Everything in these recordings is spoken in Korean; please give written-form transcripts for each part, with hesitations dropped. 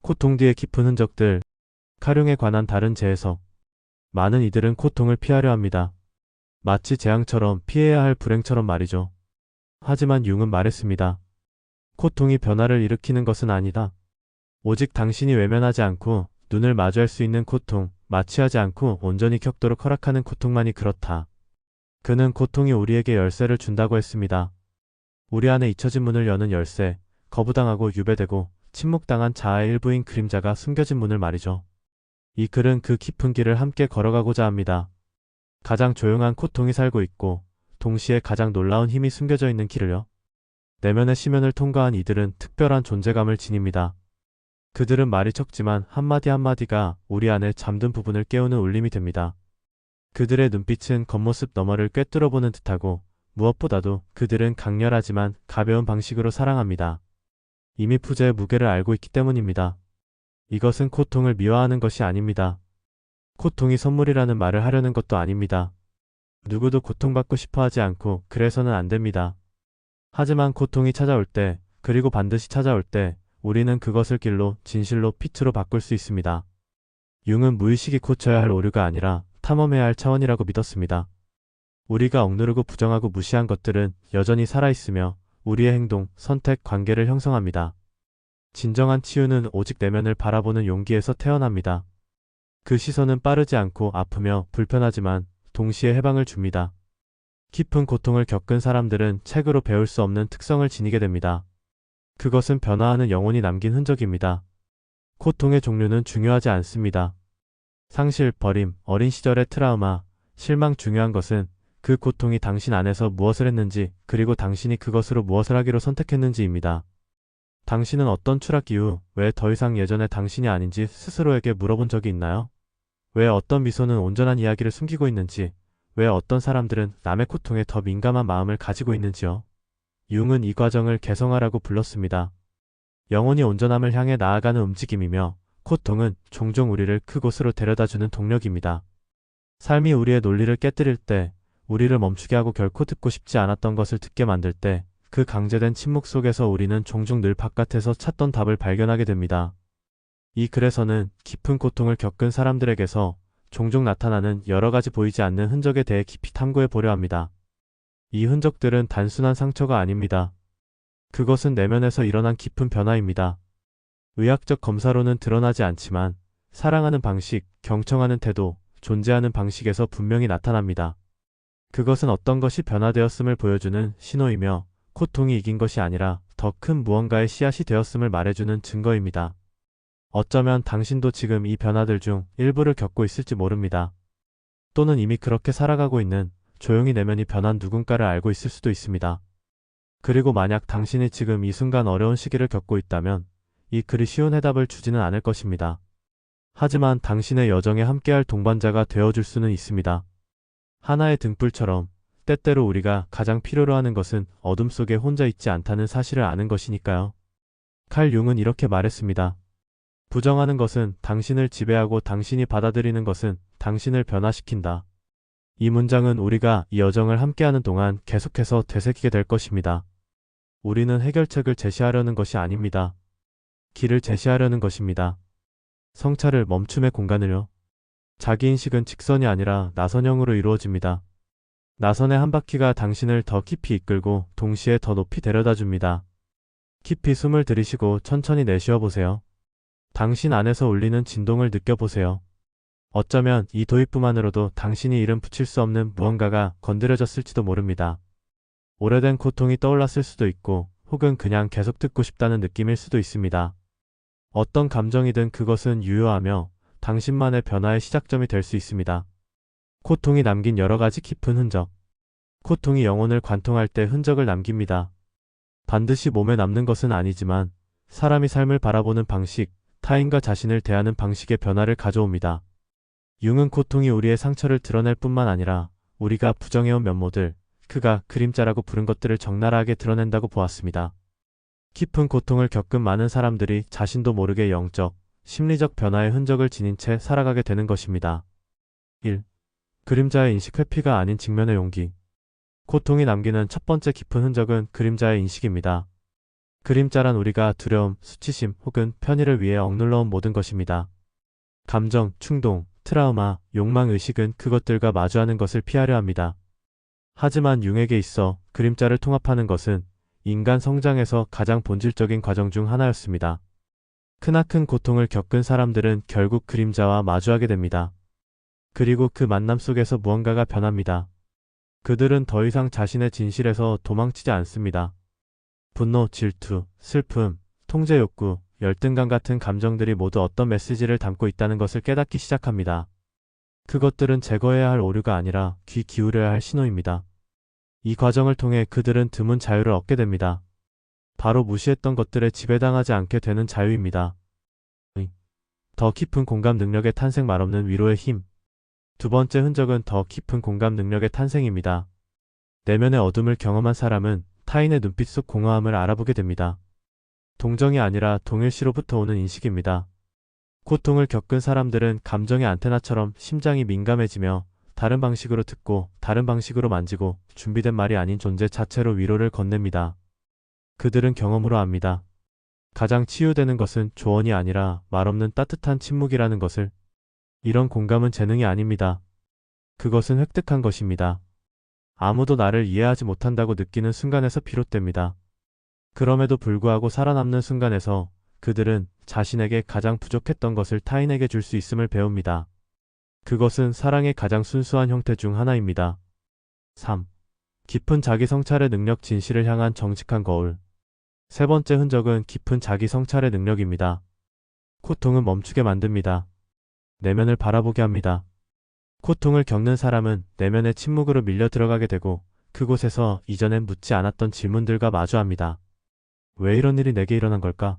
고통 뒤의 깊은 흔적들, 카융에 관한 다른 재해석. 많은 이들은 고통을 피하려 합니다. 마치 재앙처럼 피해야 할 불행처럼 말이죠. 하지만 융은 말했습니다. 고통이 변화를 일으키는 것은 아니다. 오직 당신이 외면하지 않고 눈을 마주할 수 있는 고통, 마취하지 않고 온전히 겪도록 허락하는 고통만이 그렇다. 그는 고통이 우리에게 열쇠를 준다고 했습니다. 우리 안에 잊혀진 문을 여는 열쇠, 거부당하고 유배되고 침묵당한 자아의 일부인 그림자가 숨겨진 문을 말이죠. 이 글은 그 깊은 길을 함께 걸어가고자 합니다. 가장 조용한 고통이 살고 있고 동시에 가장 놀라운 힘이 숨겨져 있는 길을요. 내면의 심연을 통과한 이들은 특별한 존재감을 지닙니다. 그들은 말이 적지만 한마디 한마디가 우리 안에 잠든 부분을 깨우는 울림이 됩니다. 그들의 눈빛은 겉모습 너머를 꿰뚫어보는 듯하고 무엇보다도 그들은 강렬하지만 가벼운 방식으로 사랑합니다. 이미 부재의 무게를 알고 있기 때문입니다. 이것은 고통을 미화하는 것이 아닙니다. 고통이 선물이라는 말을 하려는 것도 아닙니다. 누구도 고통받고 싶어 하지 않고 그래서는 안 됩니다. 하지만 고통이 찾아올 때, 그리고 반드시 찾아올 때, 우리는 그것을 길로, 진실로, 빛으로 바꿀 수 있습니다. 융은 무의식이 고쳐야 할 오류가 아니라 탐험해야 할 차원이라고 믿었습니다. 우리가 억누르고 부정하고 무시한 것들은 여전히 살아있으며 우리의 행동, 선택, 관계를 형성합니다. 진정한 치유는 오직 내면을 바라보는 용기에서 태어납니다. 그 시선은 빠르지 않고 아프며 불편하지만 동시에 해방을 줍니다. 깊은 고통을 겪은 사람들은 책으로 배울 수 없는 특성을 지니게 됩니다. 그것은 변화하는 영혼이 남긴 흔적입니다. 고통의 종류는 중요하지 않습니다. 상실, 버림, 어린 시절의 트라우마, 실망 중요한 것은 그 고통이 당신 안에서 무엇을 했는지 그리고 당신이 그것으로 무엇을 하기로 선택했는지입니다. 당신은 어떤 추락 이후 왜 더 이상 예전의 당신이 아닌지 스스로에게 물어본 적이 있나요? 왜 어떤 미소는 온전한 이야기를 숨기고 있는지, 왜 어떤 사람들은 남의 고통에 더 민감한 마음을 가지고 있는지요? 융은 이 과정을 개성화라고 불렀습니다. 영혼이 온전함을 향해 나아가는 움직임이며 고통은 종종 우리를 그곳으로 데려다주는 동력입니다. 삶이 우리의 논리를 깨뜨릴 때, 우리를 멈추게 하고 결코 듣고 싶지 않았던 것을 듣게 만들 때, 그 강제된 침묵 속에서 우리는 종종 늘 바깥에서 찾던 답을 발견하게 됩니다. 이 글에서는 깊은 고통을 겪은 사람들에게서 종종 나타나는 여러 가지 보이지 않는 흔적에 대해 깊이 탐구해 보려 합니다. 이 흔적들은 단순한 상처가 아닙니다. 그것은 내면에서 일어난 깊은 변화입니다. 의학적 검사로는 드러나지 않지만 사랑하는 방식, 경청하는 태도, 존재하는 방식에서 분명히 나타납니다. 그것은 어떤 것이 변화되었음을 보여주는 신호이며 고통이 이긴 것이 아니라 더 큰 무언가의 씨앗이 되었음을 말해주는 증거입니다. 어쩌면 당신도 지금 이 변화들 중 일부를 겪고 있을지 모릅니다. 또는 이미 그렇게 살아가고 있는 조용히 내면이 변한 누군가를 알고 있을 수도 있습니다. 그리고 만약 당신이 지금 이 순간 어려운 시기를 겪고 있다면 이 글이 쉬운 해답을 주지는 않을 것입니다. 하지만 당신의 여정에 함께할 동반자가 되어줄 수는 있습니다. 하나의 등불처럼 때때로 우리가 가장 필요로 하는 것은 어둠 속에 혼자 있지 않다는 사실을 아는 것이니까요. 칼 융은 이렇게 말했습니다. 부정하는 것은 당신을 지배하고 당신이 받아들이는 것은 당신을 변화시킨다. 이 문장은 우리가 이 여정을 함께하는 동안 계속해서 되새기게 될 것입니다. 우리는 해결책을 제시하려는 것이 아닙니다. 길을 제시하려는 것입니다. 성찰을 멈춤의 공간을요. 자기인식은 직선이 아니라 나선형으로 이루어집니다. 나선의 한 바퀴가 당신을 더 깊이 이끌고 동시에 더 높이 데려다 줍니다. 깊이 숨을 들이쉬고 천천히 내쉬어 보세요. 당신 안에서 울리는 진동을 느껴보세요. 어쩌면 이 도입부만으로도 당신이 이름 붙일 수 없는 무언가가 건드려졌을지도 모릅니다. 오래된 고통이 떠올랐을 수도 있고 혹은 그냥 계속 듣고 싶다는 느낌일 수도 있습니다. 어떤 감정이든 그것은 유효하며 당신만의 변화의 시작점이 될 수 있습니다. 고통이 남긴 여러 가지 깊은 흔적. 고통이 영혼을 관통할 때 흔적을 남깁니다. 반드시 몸에 남는 것은 아니지만 사람이 삶을 바라보는 방식, 타인과 자신을 대하는 방식의 변화를 가져옵니다. 융은 고통이 우리의 상처를 드러낼 뿐만 아니라 우리가 부정해온 면모들, 그가 그림자라고 부른 것들을 적나라하게 드러낸다고 보았습니다. 깊은 고통을 겪은 많은 사람들이 자신도 모르게 영적, 심리적 변화의 흔적을 지닌 채 살아가게 되는 것입니다. 1. 그림자의 인식 회피가 아닌 직면의 용기. 고통이 남기는 첫 번째 깊은 흔적은 그림자의 인식입니다. 그림자란 우리가 두려움, 수치심 혹은 편의를 위해 억눌러온 모든 것입니다. 감정, 충동, 트라우마, 욕망, 의식은 그것들과 마주하는 것을 피하려 합니다. 하지만 융에게 있어 그림자를 통합하는 것은 인간 성장에서 가장 본질적인 과정 중 하나였습니다. 크나큰 고통을 겪은 사람들은 결국 그림자와 마주하게 됩니다. 그리고 그 만남 속에서 무언가가 변합니다. 그들은 더 이상 자신의 진실에서 도망치지 않습니다. 분노, 질투, 슬픔, 통제 욕구, 열등감 같은 감정들이 모두 어떤 메시지를 담고 있다는 것을 깨닫기 시작합니다. 그것들은 제거해야 할 오류가 아니라 귀 기울여야 할 신호입니다. 이 과정을 통해 그들은 드문 자유를 얻게 됩니다. 바로 무시했던 것들에 지배당하지 않게 되는 자유입니다. 더 깊은 공감 능력의 탄생, 말없는 위로의 힘. 두 번째 흔적은 더 깊은 공감 능력의 탄생입니다. 내면의 어둠을 경험한 사람은 타인의 눈빛 속 공허함을 알아보게 됩니다. 동정이 아니라 동일시로부터 오는 인식입니다. 고통을 겪은 사람들은 감정의 안테나처럼 심장이 민감해지며 다른 방식으로 듣고 다른 방식으로 만지고 준비된 말이 아닌 존재 자체로 위로를 건넵니다. 그들은 경험으로 압니다. 가장 치유되는 것은 조언이 아니라 말없는 따뜻한 침묵이라는 것을. 이런 공감은 재능이 아닙니다. 그것은 획득한 것입니다. 아무도 나를 이해하지 못한다고 느끼는 순간에서 비롯됩니다. 그럼에도 불구하고 살아남는 순간에서 그들은 자신에게 가장 부족했던 것을 타인에게 줄 수 있음을 배웁니다. 그것은 사랑의 가장 순수한 형태 중 하나입니다. 3. 깊은 자기 성찰의 능력, 진실을 향한 정직한 거울. 세 번째 흔적은 깊은 자기 성찰의 능력입니다. 고통은 멈추게 만듭니다. 내면을 바라보게 합니다. 고통을 겪는 사람은 내면의 침묵으로 밀려 들어가게 되고 그곳에서 이전엔 묻지 않았던 질문들과 마주합니다. 왜 이런 일이 내게 일어난 걸까?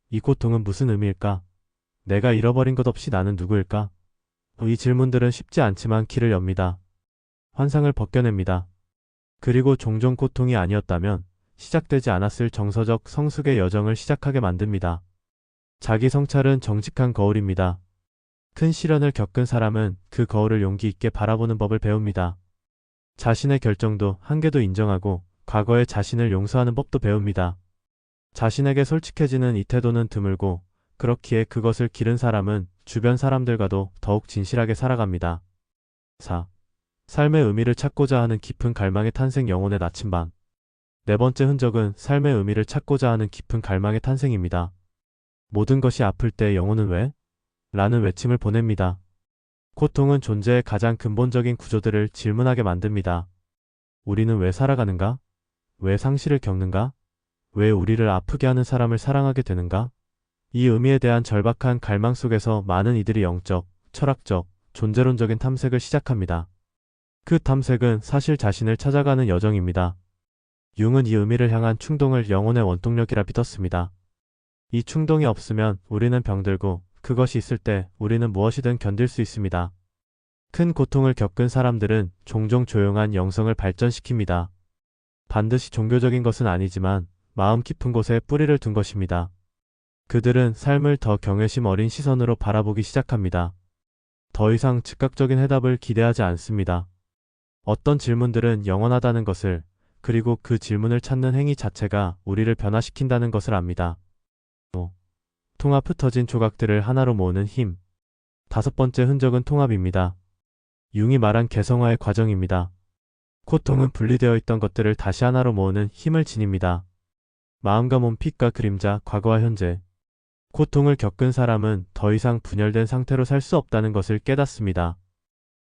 이 고통은 무슨 의미일까? 내가 잃어버린 것 없이 나는 누구일까? 이 질문들은 쉽지 않지만 길을 엽니다. 환상을 벗겨냅니다. 그리고 종종 고통이 아니었다면 시작되지 않았을 정서적 성숙의 여정을 시작하게 만듭니다. 자기 성찰은 정직한 거울입니다. 큰 시련을 겪은 사람은 그 거울을 용기 있게 바라보는 법을 배웁니다. 자신의 결정도 한계도 인정하고 과거의 자신을 용서하는 법도 배웁니다. 자신에게 솔직해지는 이 태도는 드물고 그렇기에 그것을 기른 사람은 주변 사람들과도 더욱 진실하게 살아갑니다. 4. 삶의 의미를 찾고자 하는 깊은 갈망의 탄생, 영혼의 나침반. 네 번째 흔적은 삶의 의미를 찾고자 하는 깊은 갈망의 탄생입니다. 모든 것이 아플 때 영혼은 왜? 라는 외침을 보냅니다. 고통은 존재의 가장 근본적인 구조들을 질문하게 만듭니다. 우리는 왜 살아가는가? 왜 상실을 겪는가? 왜 우리를 아프게 하는 사람을 사랑하게 되는가? 이 의미에 대한 절박한 갈망 속에서 많은 이들이 영적, 철학적, 존재론적인 탐색을 시작합니다. 그 탐색은 사실 자신을 찾아가는 여정입니다. 융은 이 의미를 향한 충동을 영혼의 원동력이라 믿었습니다. 이 충동이 없으면 우리는 병들고 그것이 있을 때 우리는 무엇이든 견딜 수 있습니다. 큰 고통을 겪은 사람들은 종종 조용한 영성을 발전시킵니다. 반드시 종교적인 것은 아니지만 마음 깊은 곳에 뿌리를 둔 것입니다. 그들은 삶을 더 경외심 어린 시선으로 바라보기 시작합니다. 더 이상 즉각적인 해답을 기대하지 않습니다. 어떤 질문들은 영원하다는 것을, 그리고 그 질문을 찾는 행위 자체가 우리를 변화시킨다는 것을 압니다. 통합, 흩어진 조각들을 하나로 모으는 힘. 다섯 번째 흔적은 통합입니다. 융이 말한 개성화의 과정입니다. 고통은 분리되어 있던 것들을 다시 하나로 모으는 힘을 지닙니다. 마음과 몸, 빛과 그림자, 과거와 현재. 고통을 겪은 사람은 더 이상 분열된 상태로 살 수 없다는 것을 깨닫습니다.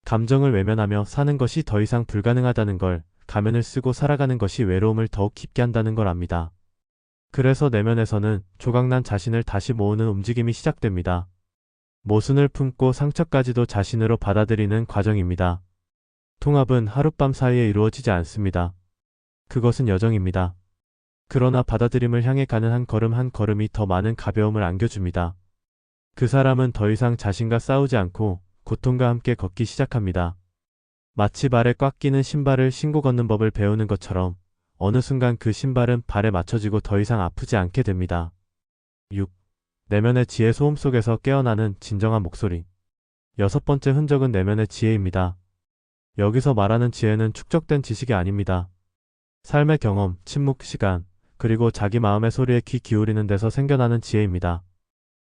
감정을 외면하며 사는 것이 더 이상 불가능하다는 걸, 가면을 쓰고 살아가는 것이 외로움을 더욱 깊게 한다는 걸 압니다. 그래서 내면에서는 조각난 자신을 다시 모으는 움직임이 시작됩니다. 모순을 품고 상처까지도 자신으로 받아들이는 과정입니다. 통합은 하룻밤 사이에 이루어지지 않습니다. 그것은 여정입니다. 그러나 받아들임을 향해 가는 한 걸음 한 걸음이 더 많은 가벼움을 안겨줍니다. 그 사람은 더 이상 자신과 싸우지 않고 고통과 함께 걷기 시작합니다. 마치 발에 꽉 끼는 신발을 신고 걷는 법을 배우는 것처럼 어느 순간 그 신발은 발에 맞춰지고 더 이상 아프지 않게 됩니다. 6. 내면의 지혜, 소음 속에서 깨어나는 진정한 목소리. 여섯 번째 흔적은 내면의 지혜입니다. 여기서 말하는 지혜는 축적된 지식이 아닙니다. 삶의 경험, 침묵, 시간, 그리고 자기 마음의 소리에 귀 기울이는 데서 생겨나는 지혜입니다.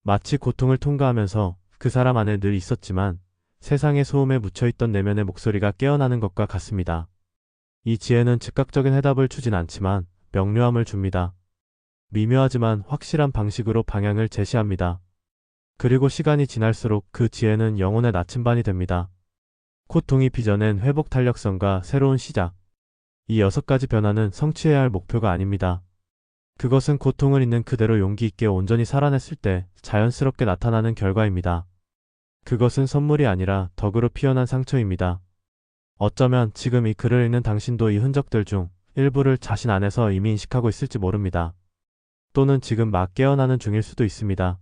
마치 고통을 통과하면서 그 사람 안에 늘 있었지만 세상의 소음에 묻혀있던 내면의 목소리가 깨어나는 것과 같습니다. 이 지혜는 즉각적인 해답을 주진 않지만 명료함을 줍니다. 미묘하지만 확실한 방식으로 방향을 제시합니다. 그리고 시간이 지날수록 그 지혜는 영혼의 나침반이 됩니다. 고통이 빚어낸 회복 탄력성과 새로운 시작. 이 6가지 변화는 성취해야 할 목표가 아닙니다. 그것은 고통을 있는 그대로 용기 있게 온전히 살아냈을 때 자연스럽게 나타나는 결과입니다. 그것은 선물이 아니라 덕으로 피어난 상처입니다. 어쩌면 지금 이 글을 읽는 당신도 이 흔적들 중 일부를 자신 안에서 이미 인식하고 있을지 모릅니다. 또는 지금 막 깨어나는 중일 수도 있습니다.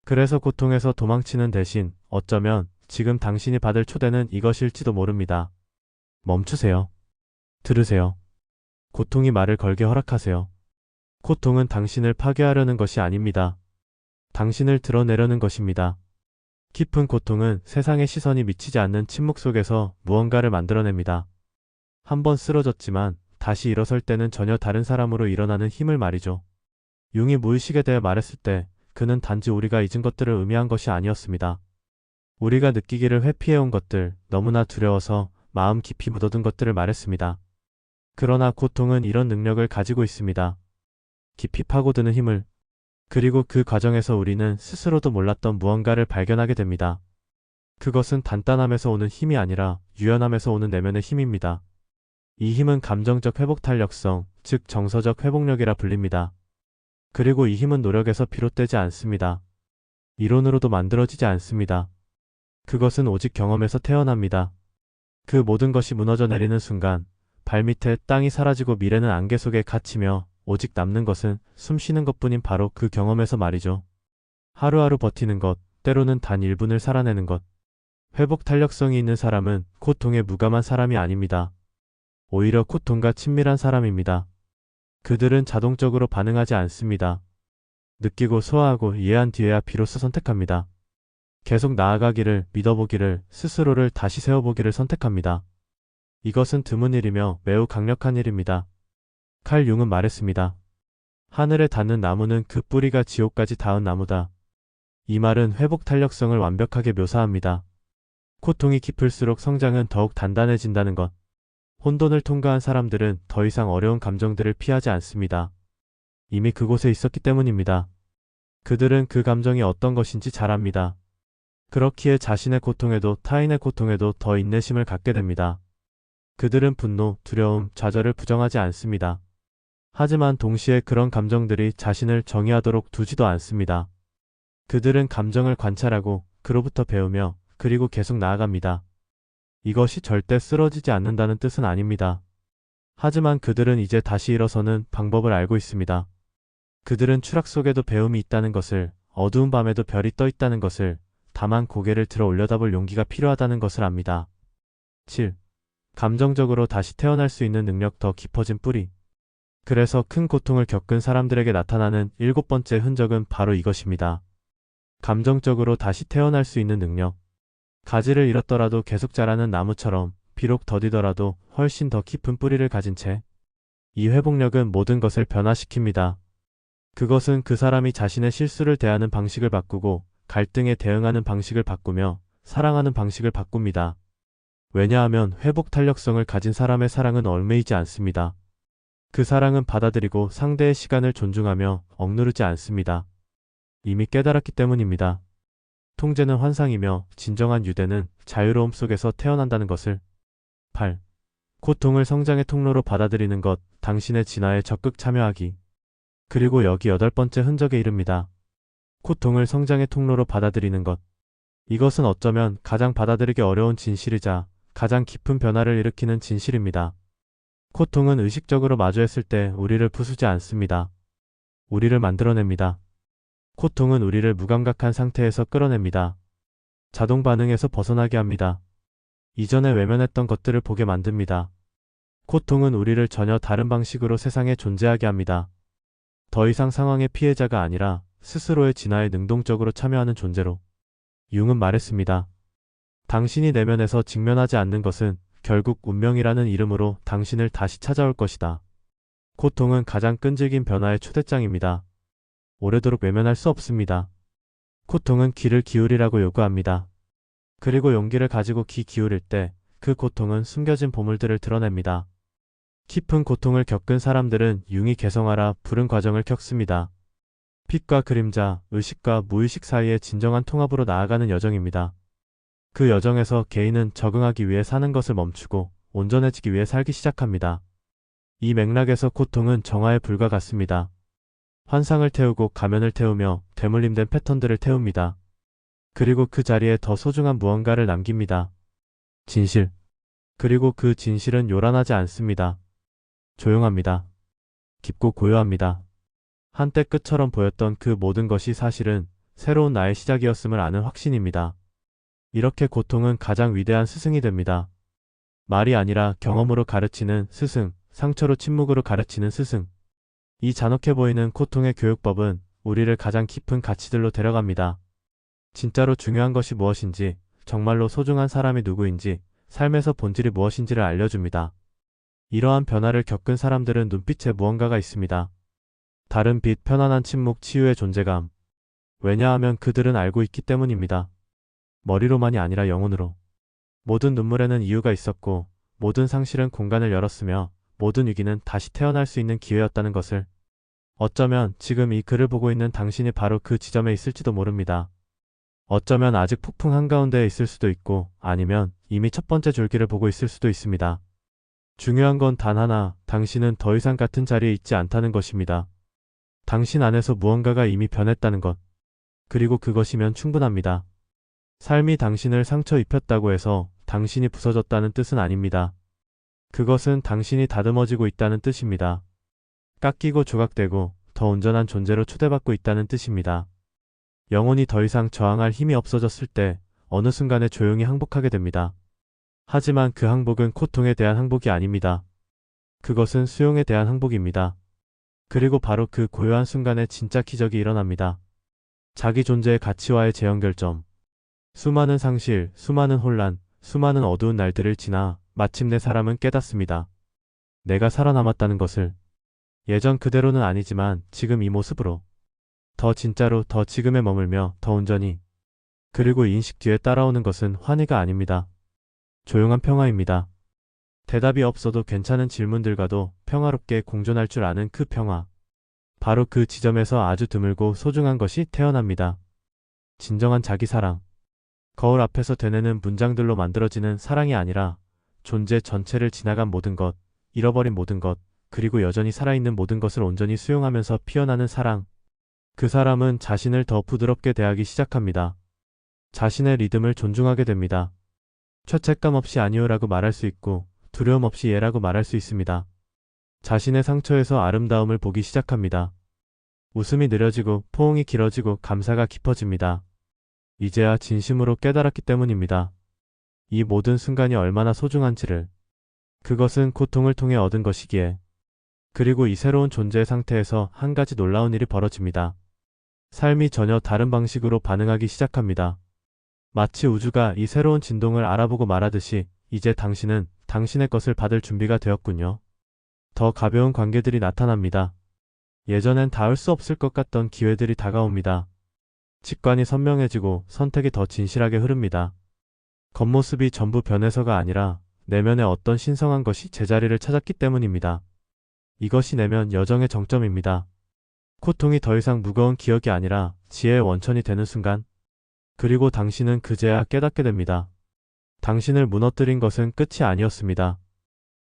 그래서 고통에서 도망치는 대신 어쩌면 지금 당신이 받을 초대는 이것일지도 모릅니다. 멈추세요. 들으세요. 고통이 말을 걸게 허락하세요. 고통은 당신을 파괴하려는 것이 아닙니다. 당신을 드러내려는 것입니다. 깊은 고통은 세상의 시선이 미치지 않는 침묵 속에서 무언가를 만들어냅니다. 한번 쓰러졌지만 다시 일어설 때는 전혀 다른 사람으로 일어나는 힘을 말이죠. 융이 무의식에 대해 말했을 때 그는 단지 우리가 잊은 것들을 의미한 것이 아니었습니다. 우리가 느끼기를 회피해온 것들, 너무나 두려워서 마음 깊이 묻어둔 것들을 말했습니다. 그러나 고통은 이런 능력을 가지고 있습니다. 깊이 파고드는 힘을. 그리고 그 과정에서 우리는 스스로도 몰랐던 무언가를 발견하게 됩니다. 그것은 단단함에서 오는 힘이 아니라 유연함에서 오는 내면의 힘입니다. 이 힘은 감정적 회복 탄력성, 즉 정서적 회복력이라 불립니다. 그리고 이 힘은 노력에서 비롯되지 않습니다. 이론으로도 만들어지지 않습니다. 그것은 오직 경험에서 태어납니다. 그 모든 것이 무너져 내리는 순간 발밑에 땅이 사라지고 미래는 안개 속에 갇히며 오직 남는 것은 숨 쉬는 것뿐인 바로 그 경험에서 말이죠. 하루하루 버티는 것, 때로는 단 1분을 살아내는 것. 회복 탄력성이 있는 사람은 고통에 무감한 사람이 아닙니다. 오히려 고통과 친밀한 사람입니다. 그들은 자동적으로 반응하지 않습니다. 느끼고 소화하고 이해한 뒤에야 비로소 선택합니다. 계속 나아가기를, 믿어보기를, 스스로를 다시 세워보기를 선택합니다. 이것은 드문 일이며 매우 강력한 일입니다. 칼 융은 말했습니다. 하늘에 닿는 나무는 그 뿌리가 지옥까지 닿은 나무다. 이 말은 회복 탄력성을 완벽하게 묘사합니다. 고통이 깊을수록 성장은 더욱 단단해진다는 것. 혼돈을 통과한 사람들은 더 이상 어려운 감정들을 피하지 않습니다. 이미 그곳에 있었기 때문입니다. 그들은 그 감정이 어떤 것인지 잘 압니다. 그렇기에 자신의 고통에도 타인의 고통에도 더 인내심을 갖게 됩니다. 그들은 분노, 두려움, 좌절을 부정하지 않습니다. 하지만 동시에 그런 감정들이 자신을 정의하도록 두지도 않습니다. 그들은 감정을 관찰하고 그로부터 배우며 그리고 계속 나아갑니다. 이것이 절대 쓰러지지 않는다는 뜻은 아닙니다. 하지만 그들은 이제 다시 일어서는 방법을 알고 있습니다. 그들은 추락 속에도 배움이 있다는 것을, 어두운 밤에도 별이 떠 있다는 것을, 다만 고개를 들어 올려다볼 용기가 필요하다는 것을 압니다. 7. 감정적으로 다시 태어날 수 있는 능력 더 깊어진 뿌리. 그래서 큰 고통을 겪은 사람들에게 나타나는 7번째 흔적은 바로 이것입니다. 감정적으로 다시 태어날 수 있는 능력. 가지를 잃었더라도 계속 자라는 나무처럼 비록 더디더라도 훨씬 더 깊은 뿌리를 가진 채 이 회복력은 모든 것을 변화시킵니다. 그것은 그 사람이 자신의 실수를 대하는 방식을 바꾸고 갈등에 대응하는 방식을 바꾸며 사랑하는 방식을 바꿉니다. 왜냐하면 회복 탄력성을 가진 사람의 사랑은 얽매이지 않습니다. 그 사랑은 받아들이고 상대의 시간을 존중하며 억누르지 않습니다. 이미 깨달았기 때문입니다. 통제는 환상이며 진정한 유대는 자유로움 속에서 태어난다는 것을. 8. 고통을 성장의 통로로 받아들이는 것, 당신의 진화에 적극 참여하기. 그리고 여기 8번째 흔적에 이릅니다. 고통을 성장의 통로로 받아들이는 것. 이것은 어쩌면 가장 받아들이기 어려운 진실이자 가장 깊은 변화를 일으키는 진실입니다. 고통은 의식적으로 마주했을 때 우리를 부수지 않습니다. 우리를 만들어냅니다. 고통은 우리를 무감각한 상태에서 끌어냅니다. 자동 반응에서 벗어나게 합니다. 이전에 외면했던 것들을 보게 만듭니다. 고통은 우리를 전혀 다른 방식으로 세상에 존재하게 합니다. 더 이상 상황의 피해자가 아니라 스스로의 진화에 능동적으로 참여하는 존재로. 융은 말했습니다. 당신이 내면에서 직면하지 않는 것은 결국 운명이라는 이름으로 당신을 다시 찾아올 것이다. 고통은 가장 끈질긴 변화의 초대장입니다. 오래도록 외면할 수 없습니다. 고통은 귀를 기울이라고 요구합니다. 그리고 용기를 가지고 귀 기울일 때 그 고통은 숨겨진 보물들을 드러냅니다. 깊은 고통을 겪은 사람들은 융이 개성하라 부른 과정을 겪습니다. 빛과 그림자, 의식과 무의식 사이의 진정한 통합으로 나아가는 여정입니다. 그 여정에서 개인은 적응하기 위해 사는 것을 멈추고 온전해지기 위해 살기 시작합니다. 이 맥락에서 고통은 정화의 불과 같습니다. 환상을 태우고 가면을 태우며 되물림된 패턴들을 태웁니다. 그리고 그 자리에 더 소중한 무언가를 남깁니다. 진실. 그리고 그 진실은 요란하지 않습니다. 조용합니다. 깊고 고요합니다. 한때 끝처럼 보였던 그 모든 것이 사실은 새로운 나의 시작이었음을 아는 확신입니다. 이렇게 고통은 가장 위대한 스승이 됩니다. 말이 아니라 경험으로 가르치는 스승, 상처로 침묵으로 가르치는 스승. 이 잔혹해 보이는 고통의 교육법은 우리를 가장 깊은 가치들로 데려갑니다. 진짜로 중요한 것이 무엇인지, 정말로 소중한 사람이 누구인지, 삶에서 본질이 무엇인지를 알려줍니다. 이러한 변화를 겪은 사람들은 눈빛에 무언가가 있습니다. 다른 빛, 편안한 침묵, 치유의 존재감. 왜냐하면 그들은 알고 있기 때문입니다. 머리로만이 아니라 영혼으로. 모든 눈물에는 이유가 있었고, 모든 상실은 공간을 열었으며, 모든 위기는 다시 태어날 수 있는 기회였다는 것을. 어쩌면 지금 이 글을 보고 있는 당신이 바로 그 지점에 있을지도 모릅니다. 어쩌면 아직 폭풍 한가운데에 있을 수도 있고, 아니면 이미 첫 번째 줄기를 보고 있을 수도 있습니다. 중요한 건 단 하나, 당신은 더 이상 같은 자리에 있지 않다는 것입니다. 당신 안에서 무언가가 이미 변했다는 것. 그리고 그것이면 충분합니다. 삶이 당신을 상처 입혔다고 해서 당신이 부서졌다는 뜻은 아닙니다. 그것은 당신이 다듬어지고 있다는 뜻입니다. 깎이고 조각되고 더 온전한 존재로 초대받고 있다는 뜻입니다. 영혼이 더 이상 저항할 힘이 없어졌을 때 어느 순간에 조용히 항복하게 됩니다. 하지만 그 항복은 고통에 대한 항복이 아닙니다. 그것은 수용에 대한 항복입니다. 그리고 바로 그 고요한 순간에 진짜 기적이 일어납니다. 자기 존재의 가치와의 재연결점. 수많은 상실, 수많은 혼란, 수많은 어두운 날들을 지나 마침내 사람은 깨닫습니다. 내가 살아남았다는 것을. 예전 그대로는 아니지만 지금 이 모습으로. 더 진짜로, 더 지금에 머물며 더 온전히. 그리고 인식 뒤에 따라오는 것은 환희가 아닙니다. 조용한 평화입니다. 대답이 없어도 괜찮은 질문들과도 평화롭게 공존할 줄 아는 그 평화. 바로 그 지점에서 아주 드물고 소중한 것이 태어납니다. 진정한 자기 사랑. 거울 앞에서 되뇌는 문장들로 만들어지는 사랑이 아니라 존재 전체를 지나간 모든 것, 잃어버린 모든 것, 그리고 여전히 살아있는 모든 것을 온전히 수용하면서 피어나는 사랑. 그 사람은 자신을 더 부드럽게 대하기 시작합니다. 자신의 리듬을 존중하게 됩니다. 죄책감 없이 아니오라고 말할 수 있고 두려움 없이 예라고 말할 수 있습니다. 자신의 상처에서 아름다움을 보기 시작합니다. 웃음이 느려지고 포옹이 길어지고 감사가 깊어집니다. 이제야 진심으로 깨달았기 때문입니다. 이 모든 순간이 얼마나 소중한지를. 그것은 고통을 통해 얻은 것이기에. 그리고 이 새로운 존재의 상태에서 한 가지 놀라운 일이 벌어집니다. 삶이 전혀 다른 방식으로 반응하기 시작합니다. 마치 우주가 이 새로운 진동을 알아보고 말하듯이 이제 당신은 당신의 것을 받을 준비가 되었군요. 더 가벼운 관계들이 나타납니다. 예전엔 닿을 수 없을 것 같던 기회들이 다가옵니다. 직관이 선명해지고 선택이 더 진실하게 흐릅니다. 겉모습이 전부 변해서가 아니라 내면의 어떤 신성한 것이 제자리를 찾았기 때문입니다. 이것이 내면 여정의 정점입니다. 고통이 더 이상 무거운 기억이 아니라 지혜의 원천이 되는 순간. 그리고 당신은 그제야 깨닫게 됩니다. 당신을 무너뜨린 것은 끝이 아니었습니다.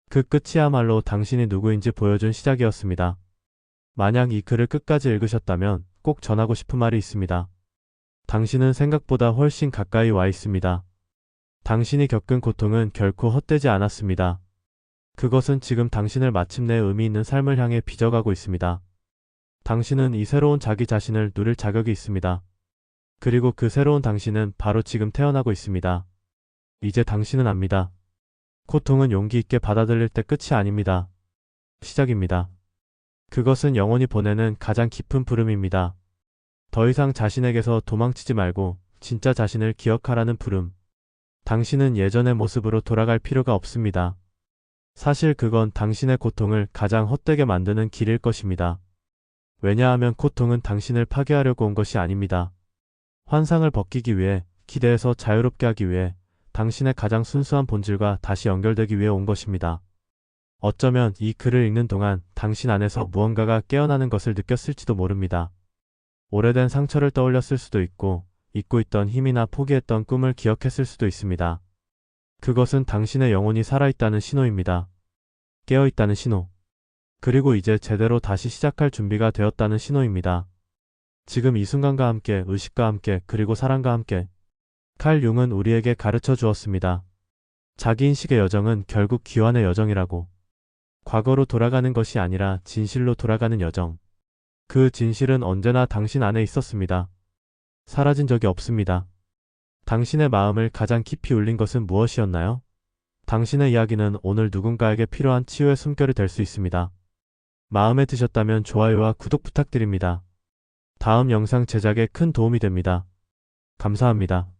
그 끝이야말로 당신이 누구인지 보여준 시작이었습니다. 만약 이 글을 끝까지 읽으셨다면 꼭 전하고 싶은 말이 있습니다. 당신은 생각보다 훨씬 가까이 와 있습니다. 당신이 겪은 고통은 결코 헛되지 않았습니다. 그것은 지금 당신을 마침내 의미 있는 삶을 향해 빚어가고 있습니다. 당신은 이 새로운 자기 자신을 누릴 자격이 있습니다. 그리고 그 새로운 당신은 바로 지금 태어나고 있습니다. 이제 당신은 압니다. 고통은 용기 있게 받아들일 때 끝이 아닙니다. 시작입니다. 그것은 영혼이 보내는 가장 깊은 부름입니다. 더 이상 자신에게서 도망치지 말고 진짜 자신을 기억하라는 부름. 당신은 예전의 모습으로 돌아갈 필요가 없습니다. 사실 그건 당신의 고통을 가장 헛되게 만드는 길일 것입니다. 왜냐하면 고통은 당신을 파괴하려고 온 것이 아닙니다. 환상을 벗기기 위해, 기대에서 자유롭게 하기 위해, 당신의 가장 순수한 본질과 다시 연결되기 위해 온 것입니다. 어쩌면 이 글을 읽는 동안 당신 안에서 무언가가 깨어나는 것을 느꼈을지도 모릅니다. 오래된 상처를 떠올렸을 수도 있고, 잊고 있던 힘이나 포기했던 꿈을 기억했을 수도 있습니다. 그것은 당신의 영혼이 살아있다는 신호입니다. 깨어있다는 신호. 그리고 이제 제대로 다시 시작할 준비가 되었다는 신호입니다. 지금 이 순간과 함께, 의식과 함께, 그리고 사랑과 함께. 칼 융은 우리에게 가르쳐 주었습니다. 자기인식의 여정은 결국 귀환의 여정이라고. 과거로 돌아가는 것이 아니라 진실로 돌아가는 여정. 그 진실은 언제나 당신 안에 있었습니다. 사라진 적이 없습니다. 당신의 마음을 가장 깊이 울린 것은 무엇이었나요? 당신의 이야기는 오늘 누군가에게 필요한 치유의 숨결이 될 수 있습니다. 마음에 드셨다면 좋아요와 구독 부탁드립니다. 다음 영상 제작에 큰 도움이 됩니다. 감사합니다.